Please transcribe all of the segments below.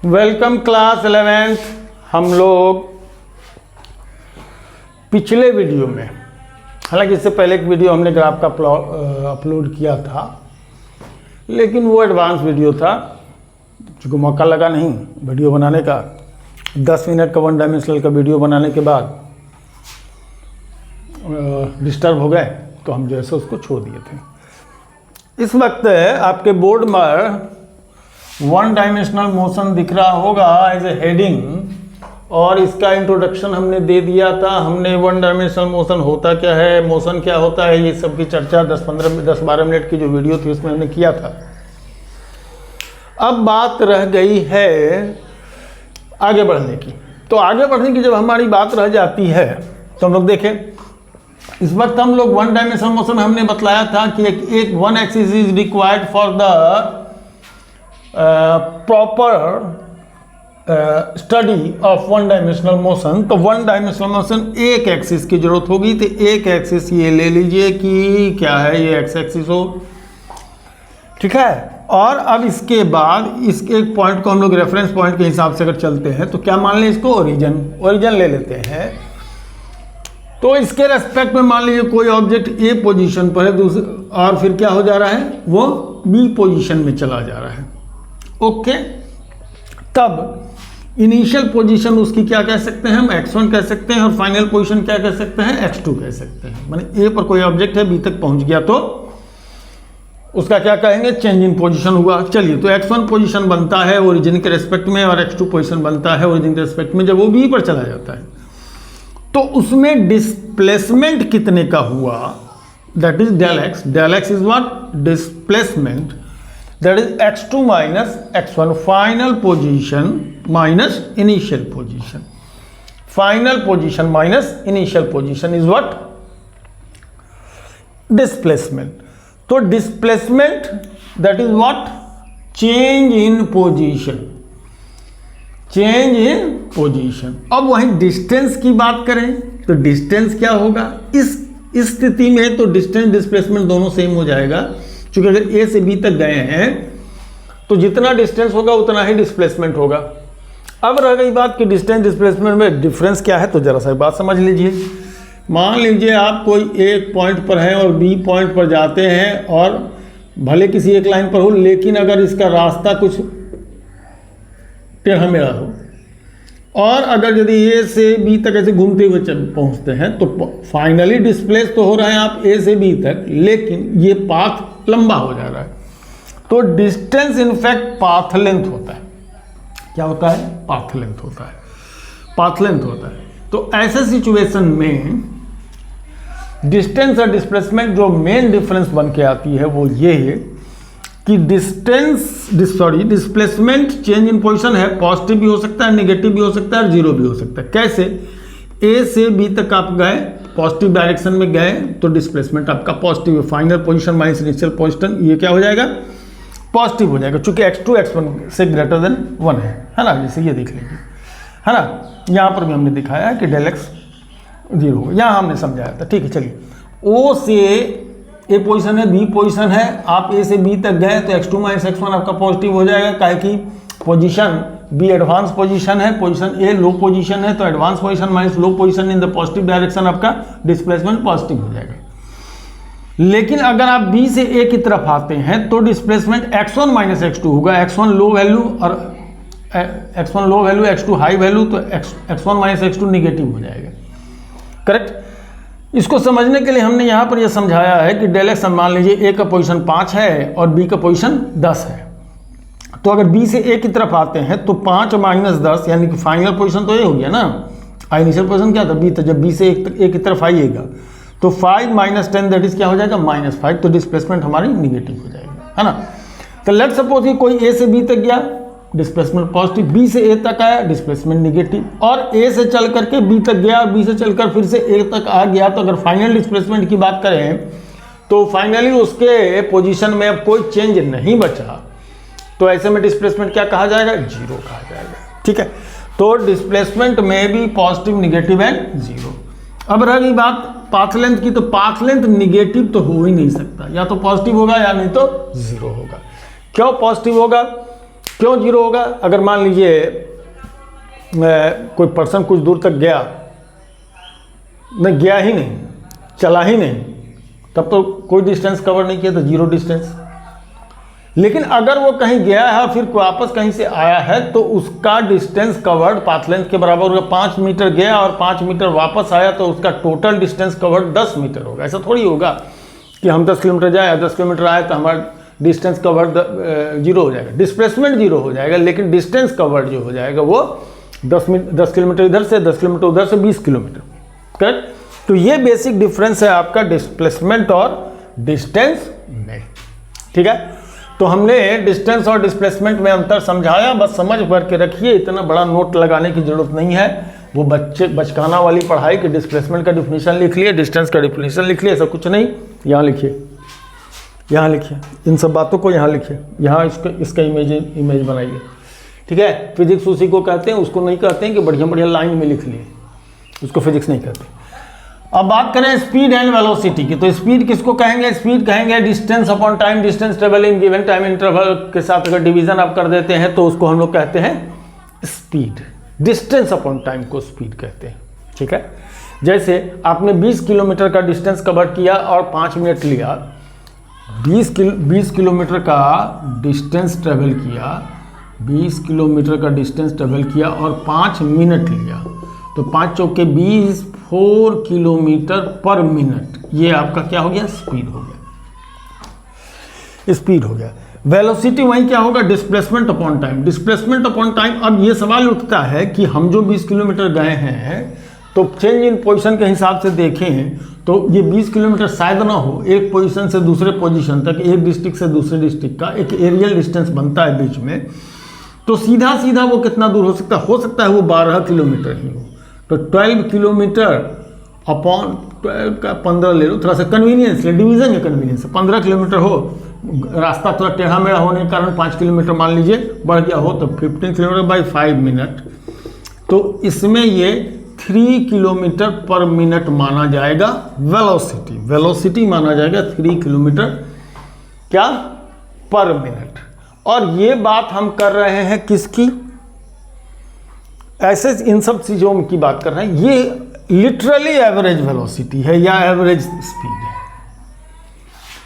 Welcome class 11th। हम लोग पिछले वीडियो में, हालांकि इससे पहले एक वीडियो हमने ग्राफ का अपलोड किया था, लेकिन वो एडवांस वीडियो था, चूँकि मौका लगा नहीं वीडियो बनाने का। 10 मिनट का 1 डायमेंशनल का वीडियो बनाने के बाद डिस्टर्ब हो गए, तो हम जैसे उसको छोड़ दिए थे। इस वक्त आपके बोर्ड में 1 डायमेंशनल मोशन दिख रहा होगा एज ए हेडिंग, और इसका इंट्रोडक्शन हमने दे दिया था। हमने 1 डायमेंशनल मोशन होता क्या है, मोशन क्या होता है, ये सब की चर्चा 10-12 मिनट की जो वीडियो थी उसमें हमने किया था। अब बात रह गई है आगे बढ़ने की। तो आगे बढ़ने की जब हमारी बात रह जाती है तो हम लोग देखें, इस वक्त हम लोग 1 डायमेंशनल मोशन में हमने बतलाया था कि एक 1 axis is required for the proper study of 1 dimensional motion. तो 1 डायमेंशनल मोशन एक एक्सिस की जरूरत होगी। तो एक एक्सिस ये ले लीजिए कि क्या है, ये एक्स एक्सिस हो, ठीक है। और अब इसके बाद इसके एक पॉइंट को हम लोग रेफरेंस पॉइंट के हिसाब से अगर चलते हैं तो क्या मान लें इसको, ओरिजिन ले लेते हैं। तो इसके रेस्पेक्ट में मान लीजिए कोई ऑब्जेक्ट ए पोजीशन पर है, और फिर क्या हो जा रहा है, वो बी पोजीशन में चला जा रहा है। ओके, तब इनिशियल पोजीशन उसकी क्या कह सकते हैं हम, x1 कह सकते हैं, और फाइनल पोजीशन क्या कह सकते हैं, x2 कह सकते हैं। माने ए पर कोई ऑब्जेक्ट है, बी तक पहुंच गया तो उसका क्या कहेंगे, चेंज इन पोजीशन हुआ। चलिए, तो x1 पोजीशन बनता है ओरिजिन के रेस्पेक्ट में, और x2 पोजीशन बनता है ओरिजिन के रेस्पेक्ट में जब वो बी पर चला जाता है। तो उसमें डिस्प्लेसमेंट कितने का हुआ, that is del x. Del x is what, displacement, that is x2 minus x1, final position minus initial position. Final position minus initial position is what, displacement. तो displacement that is what, change in position, change in position. अब वहीं distance की बात करें तो distance क्या होगा, इस स्थिति में तो डिस्टेंस डिस्प्लेसमेंट दोनों सेम हो जाएगा, क्योंकि अगर ए से बी तक गए हैं तो जितना डिस्टेंस होगा उतना ही डिस्प्लेसमेंट होगा। अब रह गई बात कि डिस्टेंस डिस्प्लेसमेंट में डिफरेंस क्या है, तो जरा सा बात समझ लीजिए। मान लीजिए आप कोई एक पॉइंट पर हैं और बी पॉइंट पर जाते हैं, और भले किसी एक लाइन पर हो, लेकिन अगर इसका रास्ता कुछ टेढ़ा मेढ़ा हो, और अगर यदि ए से बी तक ऐसे घूमते हुए पहुंचते हैं तो फाइनली डिस्प्लेस तो हो रहे हैं आप ए से बी तक, लेकिन ये पाथ लंबा हो जा रहा है। तो डिस्टेंस इनफैक्ट पाथ लेंथ होता है। क्या होता है, पाथ लेंथ होता है, पाथ लेंथ होता है। तो ऐसे सिचुएशन में डिस्टेंस और डिस्प्लेसमेंट जो मेन डिफरेंस बन के आती है वो ये है कि डिस्प्लेसमेंट चेंज इन पोजीशन है, पॉजिटिव भी हो सकता है, नेगेटिव भी हो सकता है, और जीरो भी हो सकता है। कैसे, ए से बी तक आप गए, पॉजिटिव डायरेक्शन में गए तो डिस्प्लेसमेंट आपका पॉजिटिव है, final position minus initial position ये क्या हो जाएगा, पॉजिटिव हो जाएगा, चूंकि x2 x1 से ग्रेटर देन 1 है ना। जैसे ये देख लीजिए, है ना, यहाँ पर भी हमने दिखाया है कि डेल एक्स 0 होगा, यहाँ हमने समझाया था। ठीक है, चलिए, ओ से ए पोजीशन है, बी पोजीशन है, आप ए से बी तक गए तो x2 माइनस x1 आपका पॉजिटिव हो जाएगा, काहे कि पोजीशन बी एडवांस पोजीशन है, पोजीशन ए लो पोजीशन है, तो advance position minus low position in the positive direction आपका डिस्प्लेसमेंट पॉजिटिव हो जाएगा। लेकिन अगर आप बी से ए की तरफ आते हैं तो डिस्प्लेसमेंट x1 माइनस x2 होगा। x1 लो वैल्यू और x1 low value, x2 high value, तो x1 माइनस x2 निगेटिव हो जाएगा। करेक्ट। इसको समझने के लिए हमने यहाँ पर यह समझाया है कि डेल एक्स मान लीजिए ए का पोजीशन 5 है और बी का पोजीशन 10 है। तो अगर बी से ए की तरफ आते हैं तो 5 माइनस 10 यानी कि फाइनल पोजीशन तो ये हो गया ना, इनिशियल पोजीशन क्या था, बी था। जब बी से ए की तरफ आइएगा तो 5 माइनस 10 दैट इज क्या हो जाएगा, -5। तो डिस्प्लेसमेंट हमारी निगेटिव हो जाएगी, है ना। तो लेट सपोज कि कोई ए से बी तक गया, डिस्प्लेसमेंट पॉजिटिव, बी से ए तक आया, डिस्प्लेसमेंट निगेटिव, और ए से चल करके बी तक गया, और बी से चलकर फिर से ए तक आ गया। तो अगर फाइनल डिस्प्लेसमेंट की बात करें तो फाइनली उसके पोजीशन में अब कोई चेंज नहीं बचा, तो ऐसे में डिस्प्लेसमेंट क्या कहा जाएगा, 0 कहा जाएगा। ठीक है, तो डिस्प्लेसमेंट में भी पॉजिटिव, निगेटिव एंड 0। अब रह गई बात पाथ लेंथ की, तो पाथ लेंथ निगेटिव तो हो ही नहीं सकता, या तो पॉजिटिव होगा या नहीं तो 0 होगा। क्यों पॉजिटिव होगा, क्यों जीरो होगा? अगर मान लीजिए कोई पर्सन कुछ दूर तक गया ही नहीं, चला ही नहीं, तब तो कोई डिस्टेंस कवर नहीं किया, तो जीरो डिस्टेंस। लेकिन अगर वो कहीं गया है फिर वापस कहीं से आया है तो उसका डिस्टेंस कवर्ड पाथ लेंथ के बराबर होगा। 5 मीटर गया और 5 मीटर वापस आया तो उसका टोटल डिस्टेंस कवर्ड 10 मीटर होगा। ऐसा थोड़ी होगा कि हम 10 किलोमीटर जाए 10 किलोमीटर आए तो हमारा डिस्टेंस कवर्ड जीरो हो जाएगा, डिस्प्लेसमेंट जीरो हो जाएगा, लेकिन डिस्टेंस कवर्ड जो हो जाएगा वो 10 किलोमीटर इधर से 10 किलोमीटर उधर से 20 किलोमीटर। करेक्ट? तो ये बेसिक डिफरेंस है आपका डिस्प्लेसमेंट और डिस्टेंस में। ठीक है, तो हमने डिस्टेंस और डिस्प्लेसमेंट में अंतर समझाया, बस समझ भर के रखिए, इतना बड़ा नोट लगाने की जरूरत नहीं है। वो बचकाना वाली पढ़ाई कि डिस्प्लेसमेंट का डिफिनीशन लिख लिए, डिस्टेंस का डिफिनीशन लिख लिए, ऐसा कुछ नहीं। यहाँ लिखिए, यहाँ लिखिए, इन सब बातों को यहाँ लिखिए, यहाँ इसका इमेज बनाइए। ठीक है, फिजिक्स उसी को कहते हैं, उसको नहीं कहते हैं कि बढ़िया बढ़िया लाइन में लिख लिए, उसको फिजिक्स नहीं कहते। अब बात करें स्पीड एंड वेलोसिटी की, तो स्पीड किसको कहेंगे? स्पीड कहेंगे distance upon time, distance travel in given time interval के साथ अगर डिवीजन आप कर देते हैं तो उसको हम लोग कहते हैं स्पीड। डिस्टेंस अपॉन टाइम को स्पीड कहते हैं। ठीक है, जैसे आपने 20 किलोमीटर का डिस्टेंस कवर किया और 5 मिनट लिया, 20 किलोमीटर का डिस्टेंस ट्रेवल किया, 20 किलोमीटर का डिस्टेंस ट्रेवल किया और 5 मिनट लिया, तो 5 चौके 20, 4 किलोमीटर पर मिनट, ये आपका क्या हो गया? स्पीड हो गया, स्पीड हो गया। वेलोसिटी वहीं क्या होगा? Displacement upon time. Displacement upon time. अब ये सवाल उठता है कि हम जो 20 किलोमीटर गए हैं तो चेंज इन पोजीशन के हिसाब से देखें तो ये 20 किलोमीटर शायद ना हो, एक पोजीशन से दूसरे पोजीशन तक, एक डिस्ट्रिक्ट से दूसरे डिस्ट्रिक्ट का एक एरियल डिस्टेंस बनता है बीच में, तो सीधा सीधा वो कितना दूर हो सकता है? हो सकता है वो 12 किलोमीटर ही हो। तो 12 किलोमीटर अपॉन 12 का 15 ले लो, थोड़ा सा कन्वीनियंस ले, डिवीजन है कन्वीनियंस। 15 किलोमीटर हो, रास्ता थोड़ा टेढ़ा मेढ़ा होने के कारण 5 किलोमीटर मान लीजिए बढ़ गया हो, तो 15 किलोमीटर बाई 5 मिनट, तो इसमें ये 3 किलोमीटर पर मिनट माना जाएगा वेलोसिटी। वेलोसिटी माना जाएगा 3 किलोमीटर क्या? पर मिनट। और ये बात हम कर रहे हैं किसकी? ऐसे इन सब चीज़ों की बात कर रहे हैं। ये लिटरली एवरेज वेलोसिटी है या एवरेज स्पीड है।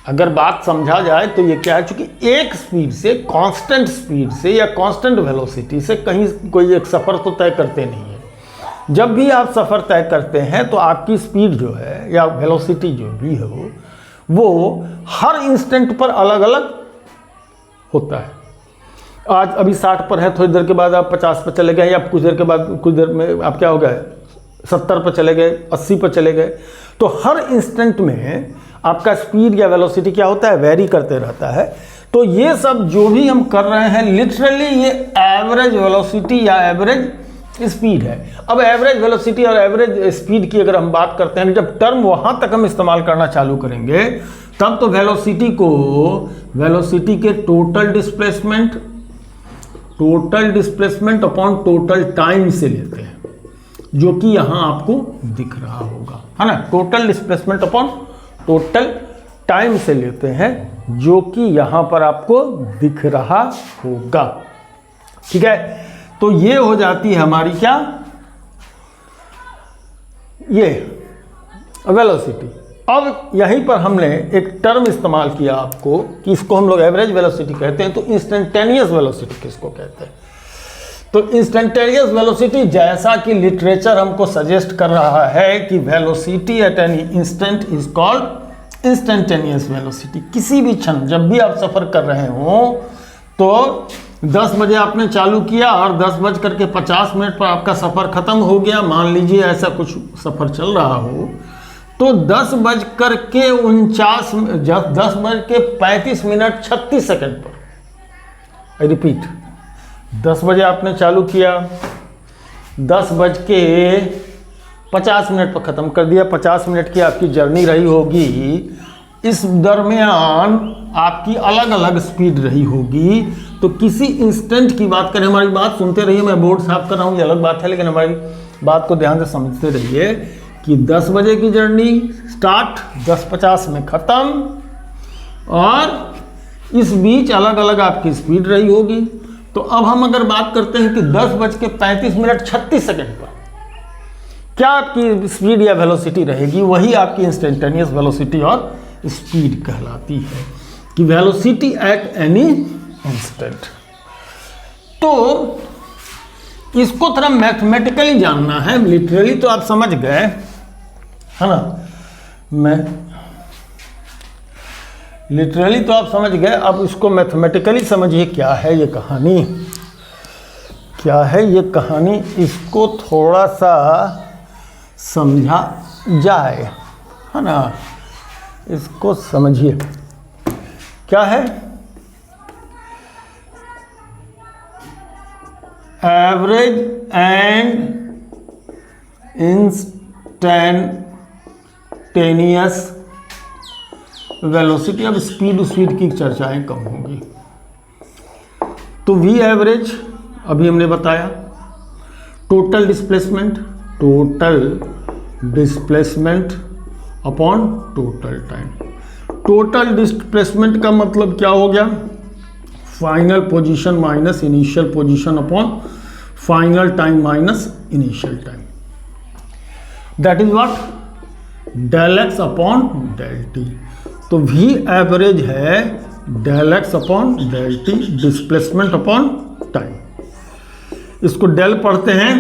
अगर बात समझा जाए तो ये क्या है, चूंकि एक स्पीड से, कांस्टेंट स्पीड से या कांस्टेंट वेलोसिटी से कहीं कोई एक सफ़र तो तय करते नहीं है। जब भी आप सफ़र तय करते हैं तो आपकी स्पीड जो है या वेलोसिटी जो भी हो वो हर इंस्टेंट पर अलग अलग होता है। आज अभी 60 पर है, थोड़ी देर के बाद आप 50 पर चले गए, या कुछ देर के बाद कुछ देर में आप क्या हो गए 70 पर चले गए, 80 पर चले गए। तो हर इंस्टेंट में आपका स्पीड या वेलोसिटी क्या होता है? वेरी करते रहता है। तो ये सब जो भी हम कर रहे हैं लिटरली ये एवरेज वेलोसिटी या एवरेज स्पीड है। अब एवरेज वेलोसिटी और एवरेज स्पीड की अगर हम बात करते हैं, जब टर्म वहाँ तक हम इस्तेमाल करना चालू करेंगे तब तो वेलोसिटी को वेलोसिटी के total displacement upon total time से लेते हैं, जो कि यहां आपको दिख रहा होगा, है ना। Total displacement upon total time से लेते हैं, जो कि यहां पर आपको दिख रहा होगा। ठीक है, तो ये हो जाती है हमारी क्या? ये वेलोसिटी। अब यहीं पर हमने एक टर्म इस्तेमाल किया आपको कि इसको हम लोग एवरेज वेलोसिटी कहते हैं। तो इंस्टेंटेनियस वेलोसिटी किसको कहते हैं? तो इंस्टेंटेनियस वेलोसिटी, जैसा कि लिटरेचर हमको सजेस्ट कर रहा है कि velocity at any instant is called instantaneous velocity. किसी भी क्षण जब भी आप सफ़र कर रहे हो तो 10 बजे आपने चालू किया और 10:50 पर आपका सफ़र ख़त्म हो गया, मान लीजिए ऐसा कुछ सफ़र चल रहा हो, तो 10:35 पर, आई रिपीट, 10 बजे आपने चालू किया, 10:50 पर ख़त्म कर दिया। 50 मिनट की आपकी जर्नी रही होगी। इस दरमियान आपकी अलग अलग स्पीड रही होगी। तो किसी इंस्टेंट की बात करें, हमारी बात सुनते रहिए, मैं बोर्ड साफ कर रहा हूँ, ये अलग बात है, लेकिन हमारी बात को ध्यान से समझते रहिए कि 10 बजे की जर्नी स्टार्ट, 10:50 में ख़त्म, और इस बीच अलग अलग आपकी स्पीड रही होगी। तो अब हम अगर बात करते हैं कि 10:35 पर क्या आपकी स्पीड या वेलोसिटी रहेगी, वही आपकी इंस्टेंटेनियस वेलोसिटी और स्पीड कहलाती है कि वेलोसिटी एट एनी इंस्टेंट। तो इसको थोड़ा मैथमेटिकली जानना है, लिटरली तो आप समझ गए है ना, लिटरली तो आप समझ गए, अब इसको मैथमेटिकली समझिए क्या है ये कहानी, क्या है ये कहानी, इसको थोड़ा सा समझा जाए, है ना, इसको समझिए क्या है। एवरेज एंड इंस्टेंटेनियस वेलोसिटी, अब स्पीड की चर्चाएं कम होंगी। तो वी एवरेज अभी हमने बताया, total displacement upon total time. Total displacement का मतलब क्या हो गया, final position minus initial position upon final time minus initial time, that is what, del x upon del t. तो वी एवरेज है del x upon del t, displacement upon time. इसको del पढ़ते हैं,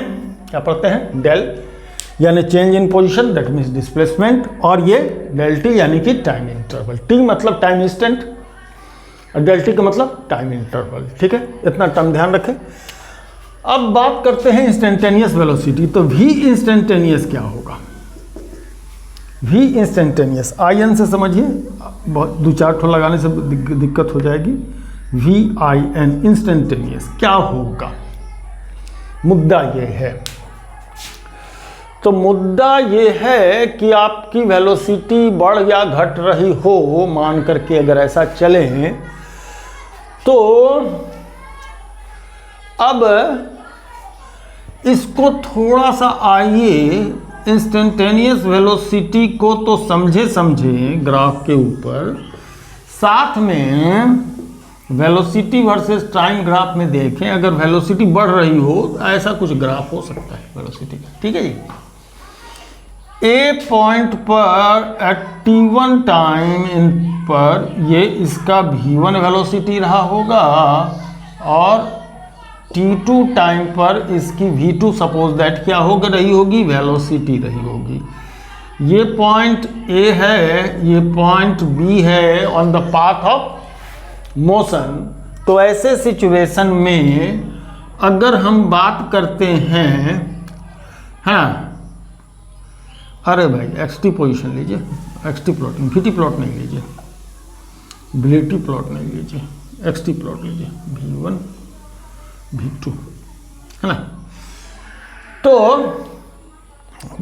क्या पढ़ते हैं, डेल यानी change in position, that means displacement, और ये डेल टी यानी कि टाइम इंटरवल। टी मतलब टाइम इंस्टेंट और डेल टी का मतलब टाइम इंटरवल, ठीक है, इतना टर्म ध्यान रखें। अब बात करते हैं इंस्टेंटेनियस वेलोसिटी। तो वी इंस्टेंटेनियस क्या होगा, वी इंस्टेंटेनियस आई एन से समझिए, बहुत 2-4 ठो लगाने से दिक्कत हो जाएगी। वी आई एन इंस्टेंटेनियस क्या होगा, मुद्दा ये है। तो मुद्दा ये है कि आपकी वेलोसिटी बढ़ या घट रही हो, मान करके अगर ऐसा चले, तो अब इसको थोड़ा सा आइए इंस्टेंटेनियस वेलोसिटी को तो समझे ग्राफ के ऊपर, साथ में वेलोसिटी वर्सेस टाइम ग्राफ में देखें। अगर वेलोसिटी बढ़ रही हो ऐसा कुछ ग्राफ हो सकता है वेलोसिटी का, ठीक है जी। ए पॉइंट पर एट t1 टाइम इन पर ये इसका v1 वेलोसिटी रहा होगा और t2 टाइम पर इसकी v2 सपोज दैट क्या होगा रही होगी, वेलोसिटी रही होगी। ये पॉइंट A है, ये पॉइंट B है on the path of motion. तो ऐसे सिचुएशन में अगर हम बात करते हैं, हाँ अरे भाई xt पोजीशन लीजिए, xt प्लॉट vt प्लॉट नहीं लीजिए, vt प्लॉट नहीं लीजिए, xt प्लॉट लीजिए, v1 v2, है ना। तो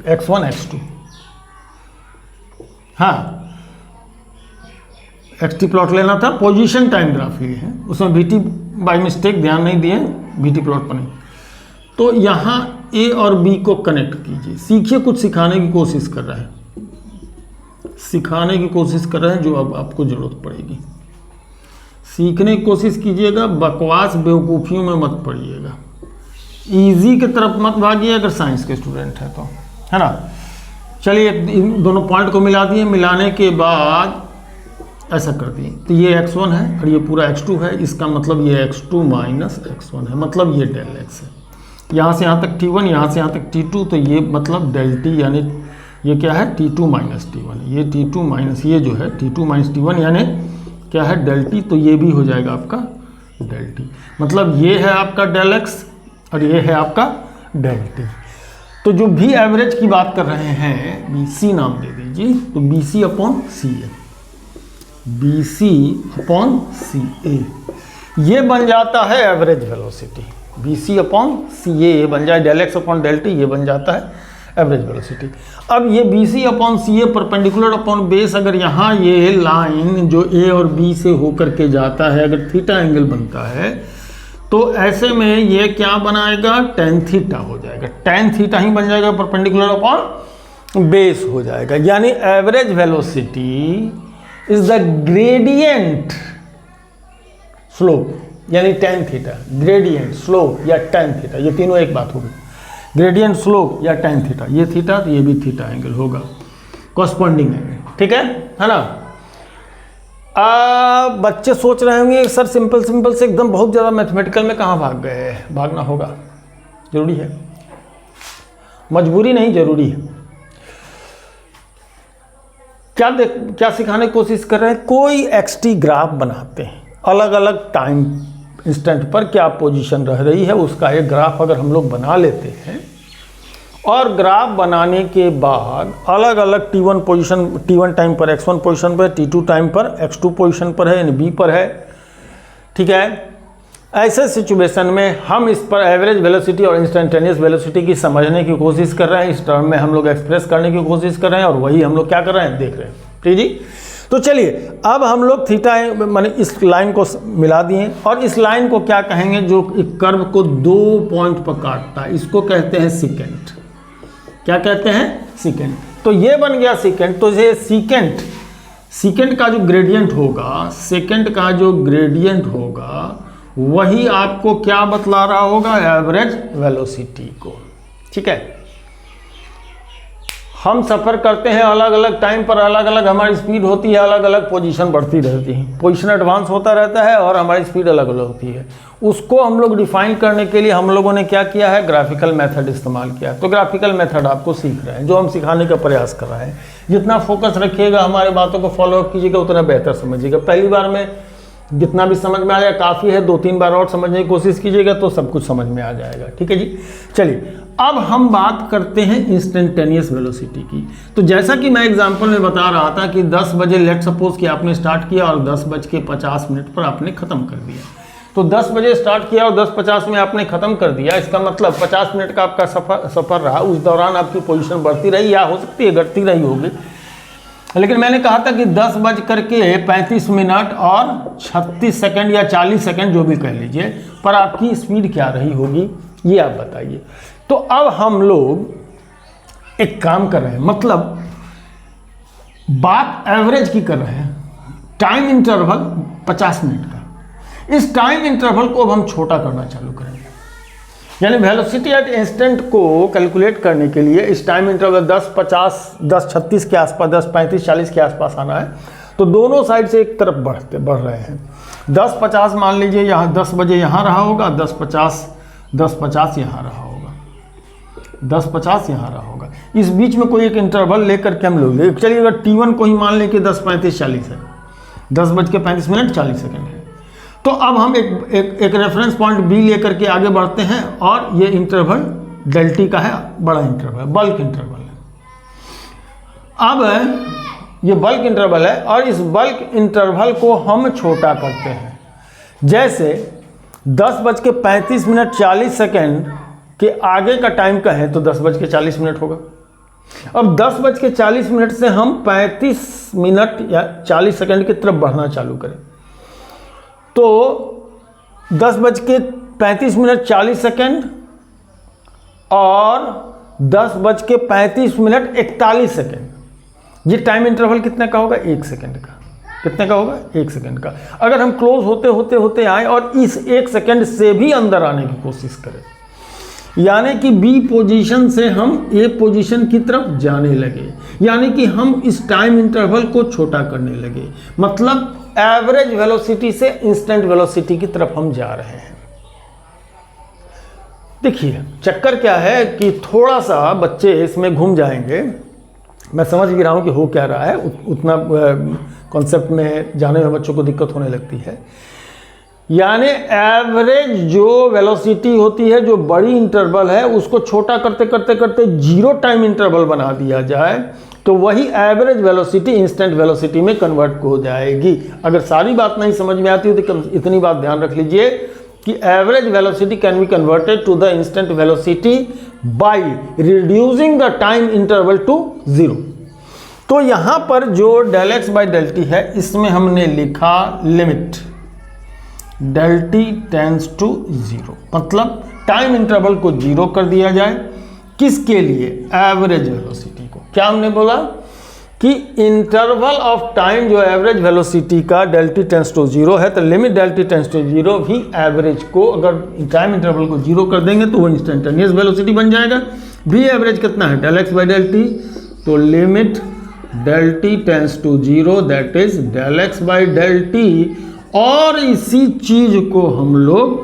x1 x2, हाँ xt प्लॉट लेना था, पोजीशन टाइम ग्राफ लिए है, उसमें vt बाय मिस्टेक ध्यान नहीं दिए, vt प्लॉट पर नहीं। तो यहाँ A और B को कनेक्ट कीजिए, सीखिए, कुछ सिखाने की कोशिश कर रहा है, सिखाने की कोशिश कर रहे हैं, जो अब आपको ज़रूरत पड़ेगी। सीखने की कोशिश कीजिएगा, बकवास बेवकूफ़ियों में मत पड़िएगा, इजी की तरफ मत भागिए अगर साइंस के स्टूडेंट हैं तो, है ना। चलिए इन दोनों पॉइंट को मिला दिए, मिलाने के बाद ऐसा कर दिए, तो ये x1 है और ये पूरा x2 है, इसका मतलब ये x2 माइनस x1 है, मतलब ये डेल x है। यहाँ से यहाँ तक t1, यहाँ से यहाँ तक t2, तो ये मतलब डेल t यानी ये क्या है, t2 माइनस t1, ये t2 माइनस ये जो है t2 माइनस t1 यानी क्या है, डेल t, तो ये भी हो जाएगा आपका डेल t, मतलब ये है आपका डेल x और ये है आपका डेल t। तो जो भी एवरेज की बात कर रहे हैं, BC नाम दे दीजिए, तो BC upon CA, BC upon CA ये बन जाता है average velocity. BC upon CA ये बन जाए del x upon del t, ये बन जाता है एवरेज वेलोसिटी। अब ये BC upon CA perpendicular upon base, अगर यहाँ ये लाइन जो A और B से होकर के जाता है, अगर थीटा एंगल बनता है, तो ऐसे में ये क्या बनाएगा, टेन थीटा हो जाएगा, टेन थीटा ही बन जाएगा, परपेंडिकुलर अपॉन बेस हो जाएगा। यानी average velocity is the gradient slope यानी tan थीटा, ग्रेडियंट, स्लोप या tan थीटा, ये तीनों एक बात होगी। ग्रेडियंट, स्लोप या tan थीटा, ये थीटा तो ये भी थीटा एंगल होगा, कॉरस्पॉन्डिंग एंगल, ठीक है ना। बच्चे सोच रहे होंगे सर सिंपल सिंपल से एकदम बहुत ज़्यादा मैथमेटिकल में कहाँ भाग गए, भागना होगा, जरूरी है, मजबूरी नहीं जरूरी है। क्या सिखाने की कोशिश कर रहे हैं, कोई एक्सटी ग्राफ बनाते हैं, अलग अलग टाइम इंस्टेंट पर क्या पोजीशन रह रही है उसका एक ग्राफ अगर हम लोग बना लेते हैं, और ग्राफ बनाने के बाद अलग अलग t1 पोजीशन, t1 टाइम पर x1 पोजीशन पर, t2 टाइम पर x2 पोजीशन पर है, यानी b पर है, ठीक है। ऐसे सिचुएशन में हम इस पर एवरेज वेलोसिटी और इंस्टेंटेनियस वेलोसिटी की समझने की कोशिश कर रहे हैं, इस टर्म में हम लोग एक्सप्रेस करने की कोशिश कर रहे हैं, और वही हम लोग क्या कर रहे हैं, देख रहे हैं, ठीक जी। तो चलिए अब हम लोग थीटा माने इस लाइन को मिला दिए, और इस लाइन को क्या कहेंगे, जो एक कर्व को 2 पॉइंट पर काटता है, इसको कहते हैं सीकेंट। क्या कहते हैं, सीकेंट। तो ये बन गया सीकेंट। तो ये सीकेंट का जो ग्रेडियंट होगा, सेकेंड का जो ग्रेडियंट होगा, वही आपको क्या बतला रहा होगा, एवरेज वेलोसिटी को, ठीक है। हम सफ़र करते हैं अलग अलग टाइम पर, अलग अलग हमारी स्पीड होती है, अलग अलग पोजीशन बढ़ती रहती है, पोजीशन एडवांस होता रहता है और हमारी स्पीड अलग अलग होती है। उसको हम लोग डिफाइन करने के लिए हम लोगों ने क्या किया है, ग्राफिकल मेथड इस्तेमाल किया है। तो ग्राफिकल मेथड आपको सीख रहे हैं, जो हम सिखाने का प्रयास कर रहे हैं। जितना फोकस रखिएगा, हमारे बातों को फॉलोअप कीजिएगा, उतना बेहतर समझिएगा। पहली बार में जितना भी समझ में आ जाए काफ़ी है, 2-3 बार और समझने की कोशिश कीजिएगा तो सब कुछ समझ में आ जाएगा, ठीक है जी। चलिए अब हम बात करते हैं इंस्टेंटेनियस वेलोसिटी की। तो जैसा कि मैं एग्जांपल में बता रहा था कि 10 बजे लेट सपोज कि आपने स्टार्ट किया और 10:50 पर आपने ख़त्म कर दिया। तो 10 बजे स्टार्ट किया और 10:50 में आपने ख़त्म कर दिया, इसका मतलब 50 मिनट का आपका सफ़र रहा। उस दौरान आपकी पोजीशन बढ़ती रही या हो सकती है घटती रही होगी, लेकिन मैंने कहा था कि 10:35 और 36 सेकंड या 40 सेकंड जो भी कह लीजिए पर आपकी स्पीड क्या रही होगी, ये आप बताइए। तो अब हम लोग एक काम कर रहे हैं, मतलब बात एवरेज की कर रहे हैं, टाइम इंटरवल 50 मिनट का। इस टाइम इंटरवल को अब हम छोटा करना चालू करेंगे, यानी वेलोसिटी एट इंस्टेंट को कैलकुलेट करने के लिए इस टाइम इंटरवल 10:50, 10:36 के आसपास, 10:35, 40 के आसपास आना है। तो दोनों साइड से एक तरफ बढ़ रहे हैं। 10:50 मान लीजिए यहाँ 10 बजे यहाँ रहा होगा, 10:50 यहाँ रहा होगा, 10:50 यहाँ रहा होगा। इस बीच में कोई एक इंटरवल लेकर के हम लोग चलिए, अगर T1 को ही मान लें कि 10:35, 40 है, 10:35 40 सेकेंड है। तो अब हम एक रेफरेंस पॉइंट बी लेकर के आगे बढ़ते हैं, और ये इंटरवल डेल्टी का है, बड़ा इंटरवल, बल्क इंटरवल है। अब ये बल्क इंटरवल है, और इस बल्क इंटरवल को हम छोटा करते हैं। जैसे 10:35 40 सेकेंड के आगे का टाइम का है तो 10:40 होगा। अब 10:40 से हम 35 मिनट या 40 सेकेंड की तरफ बढ़ना चालू करें, तो 10:35 40 सेकेंड और 10:35 41 सेकेंड, ये टाइम इंटरवल कितने का होगा, 1 सेकेंड का। कितने का होगा, 1 सेकेंड का। अगर हम क्लोज होते आए और इस 1 सेकेंड से भी अंदर आने की कोशिश करें, यानी कि बी पोजीशन से हम ए पोजीशन की तरफ जाने लगे, यानी कि हम इस टाइम इंटरवल को छोटा करने लगे, मतलब एवरेज वेलोसिटी से इंस्टेंट वेलोसिटी की तरफ हम जा रहे हैं। देखिए चक्कर क्या है कि थोड़ा सा बच्चे इसमें घूम जाएंगे, मैं समझ भी रहा हूं कि हो क्या रहा है, उतना कॉन्सेप्ट में जाने में बच्चों को दिक्कत होने लगती है। यानी एवरेज जो वेलोसिटी होती है, जो बड़ी इंटरवल है, उसको छोटा करते करते करते 0 टाइम इंटरवल बना दिया जाए तो वही एवरेज वेलोसिटी इंस्टेंट वेलोसिटी में कन्वर्ट हो जाएगी। अगर सारी बात नहीं समझ में आती हो तो इतनी बात ध्यान रख लीजिए कि average velocity can be converted to the instant velocity by reducing the time interval to 0। तो यहां पर जो del x by del t है, इसमें हमने लिखा limit del t tends to 0, मतलब टाइम इंटरवल को 0 कर दिया जाए। किसके लिए, एवरेज वेलोसिटी को। क्या हमने बोला, कि इंटरवल ऑफ टाइम जो एवरेज वेलोसिटी का डेल टी टेंस टू 0 है, तो limit del t tends to 0 भी एवरेज को अगर टाइम इंटरवल को 0 कर देंगे तो वो इंस्टेंटेनियस वेलोसिटी बन जाएगा। भी एवरेज कितना है, del x by del t, तो limit del t tends to 0 that is del x by del t, और इसी चीज को हम लोग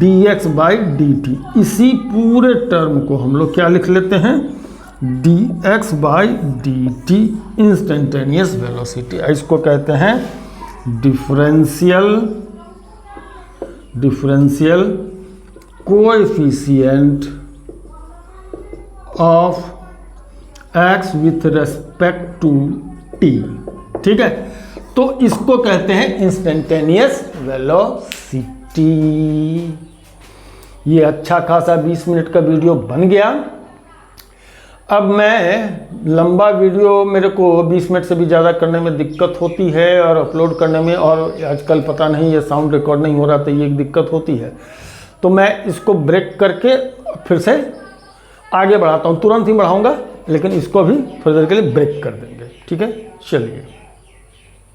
dx बाई डी टी, इसी पूरे टर्म को हम लोग क्या लिख लेते हैं, dx by d t instantaneous velocity. इसको कहते हैं differential coefficient of x with respect to t। ठीक है, तो इसको कहते हैं इंस्टेंटेनियस वेलोसिटी। ये अच्छा खासा 20 मिनट का वीडियो बन गया। अब मैं लंबा वीडियो मेरे को 20 मिनट से भी ज़्यादा करने में दिक्कत होती है और अपलोड करने में, और आजकल पता नहीं ये साउंड रिकॉर्ड नहीं हो रहा, तो ये एक दिक्कत होती है। तो मैं इसको ब्रेक करके फिर से आगे बढ़ाता हूँ, तुरंत ही बढ़ाऊँगा, लेकिन इसको भी थोड़ी देर के लिए ब्रेक कर देंगे। ठीक है, चलिए।